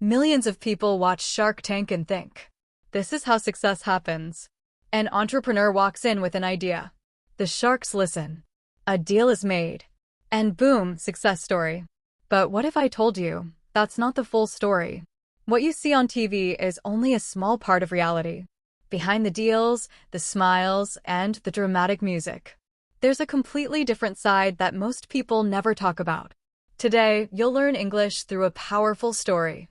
Millions of people watch Shark Tank and think, this is how success happens. An entrepreneur walks in with an idea. The sharks listen. A deal is made. And boom, success story. But what if I told you that's not the full story? What you see on TV is only a small part of reality. Behind the deals, the smiles, and the dramatic music, there's a completely different side that most people never talk about. Today, you'll learn English through a powerful story.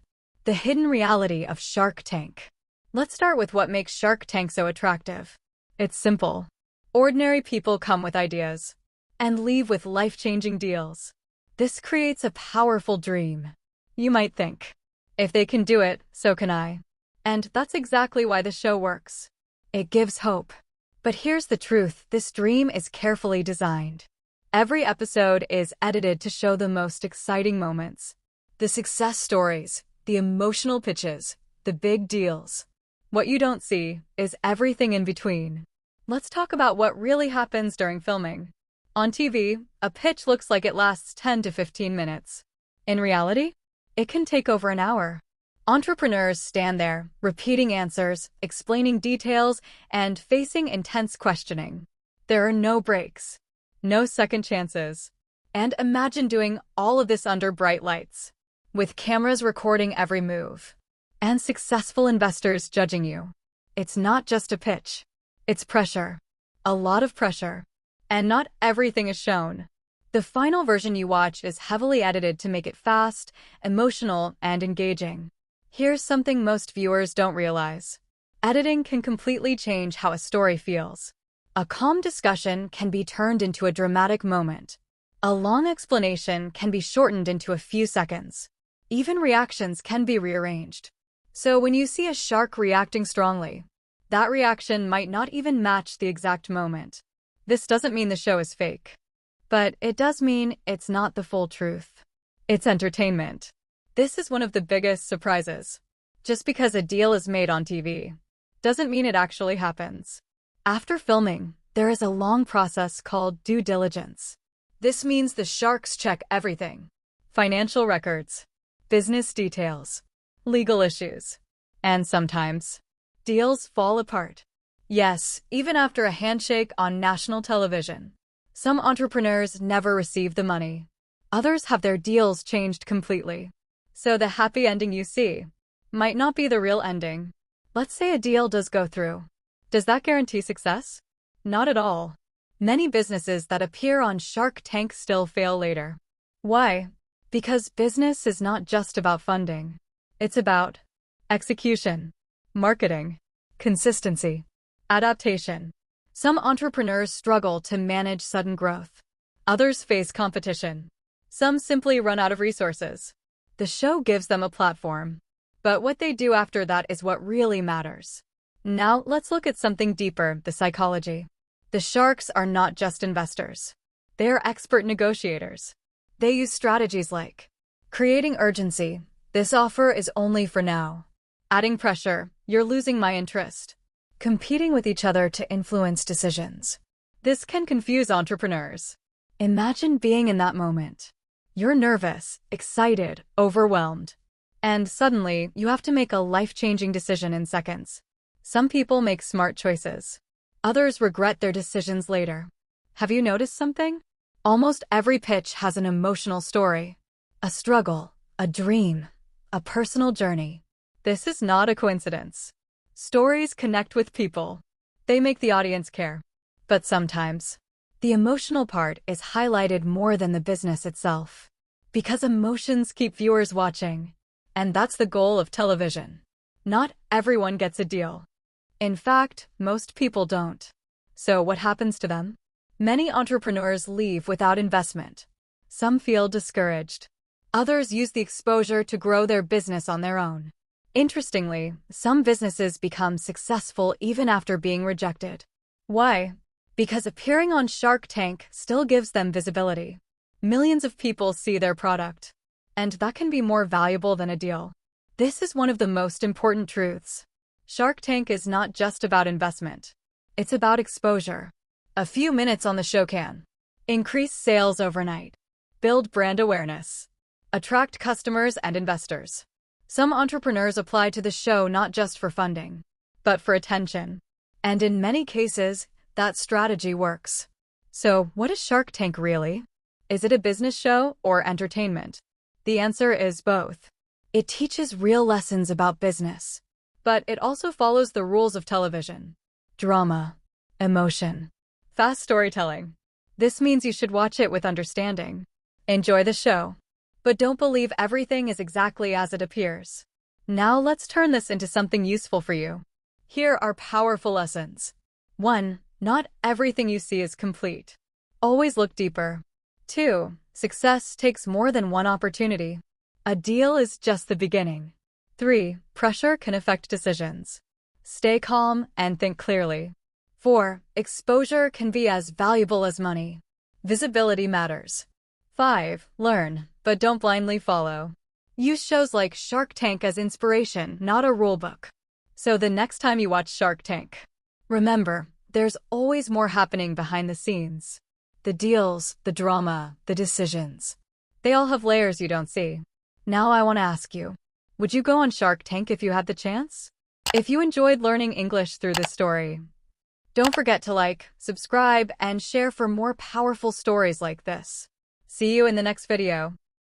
The hidden reality of Shark Tank. Let's start with what makes Shark Tank so attractive. It's simple. Ordinary people come with ideas and leave with life-changing deals. This creates a powerful dream. You might think, if they can do it, so can I. And that's exactly why the show works. It gives hope. But here's the truth, this dream is carefully designed. Every episode is edited to show the most exciting moments, the success stories, the emotional pitches, the big deals. What you don't see is everything in between. Let's talk about what really happens during filming. On TV, a pitch looks like it lasts 10 to 15 minutes. In reality, it can take over an hour. Entrepreneurs stand there, repeating answers, explaining details, and facing intense questioning. There are no breaks, no second chances. And imagine doing all of this under bright lights, with cameras recording every move, and successful investors judging you. It's not just a pitch. It's pressure. A lot of pressure. And not everything is shown. The final version you watch is heavily edited to make it fast, emotional, and engaging. Here's something most viewers don't realize. Editing can completely change how a story feels. A calm discussion can be turned into a dramatic moment. A long explanation can be shortened into a few seconds. Even reactions can be rearranged. So when you see a shark reacting strongly, that reaction might not even match the exact moment. This doesn't mean the show is fake. But it does mean it's not the full truth. It's entertainment. This is one of the biggest surprises. Just because a deal is made on TV doesn't mean it actually happens. After filming, there is a long process called due diligence. This means the sharks check everything: financial records, business details, legal issues, and sometimes deals fall apart. Yes, even after a handshake on national television. Some entrepreneurs never receive the money. Others have their deals changed completely. So the happy ending you see might not be the real ending. Let's say a deal does go through. Does that guarantee success? Not at all. Many businesses that appear on Shark Tank still fail later. Why? Because business is not just about funding. It's about execution, marketing, consistency, adaptation. Some entrepreneurs struggle to manage sudden growth. Others face competition. Some simply run out of resources. The show gives them a platform. But what they do after that is what really matters. Now, let's look at something deeper, the psychology. The sharks are not just investors. They are expert negotiators. They use strategies like creating urgency. This offer is only for now. Adding pressure. You're losing my interest. Competing with each other to influence decisions. This can confuse entrepreneurs. Imagine being in that moment. You're nervous, excited, overwhelmed. And suddenly, you have to make a life-changing decision in seconds. Some people make smart choices. Others regret their decisions later. Have you noticed something? Almost every pitch has an emotional story. A struggle, a dream, a personal journey. This is not a coincidence. Stories connect with people. They make the audience care. But sometimes, the emotional part is highlighted more than the business itself. Because emotions keep viewers watching. And that's the goal of television. Not everyone gets a deal. In fact, most people don't. So what happens to them? Many entrepreneurs leave without investment. Some feel discouraged. Others use the exposure to grow their business on their own. Interestingly, some businesses become successful even after being rejected. Why? Because appearing on Shark Tank still gives them visibility. Millions of people see their product. And that can be more valuable than a deal. This is one of the most important truths. Shark Tank is not just about investment. It's about exposure. A few minutes on the show can increase sales overnight, build brand awareness, attract customers and investors. Some entrepreneurs apply to the show not just for funding, but for attention. And in many cases, that strategy works. So, what is Shark Tank really? Is it a business show or entertainment? The answer is both. It teaches real lessons about business, but it also follows the rules of television. Drama, emotion, fast storytelling. This means you should watch it with understanding. Enjoy the show, but don't believe everything is exactly as it appears. Now let's turn this into something useful for you. Here are powerful lessons. 1. Not everything you see is complete. Always look deeper. 2. Success takes more than one opportunity. A deal is just the beginning. 3. Pressure can affect decisions. Stay calm and think clearly. 4. Exposure can be as valuable as money. Visibility matters. 5. Learn, but don't blindly follow. Use shows like Shark Tank as inspiration, not a rulebook. So the next time you watch Shark Tank, remember, there's always more happening behind the scenes. The deals, the drama, the decisions. They all have layers you don't see. Now I want to ask you, would you go on Shark Tank if you had the chance? If you enjoyed learning English through this story, don't forget to like, subscribe, and share for more powerful stories like this. See you in the next video.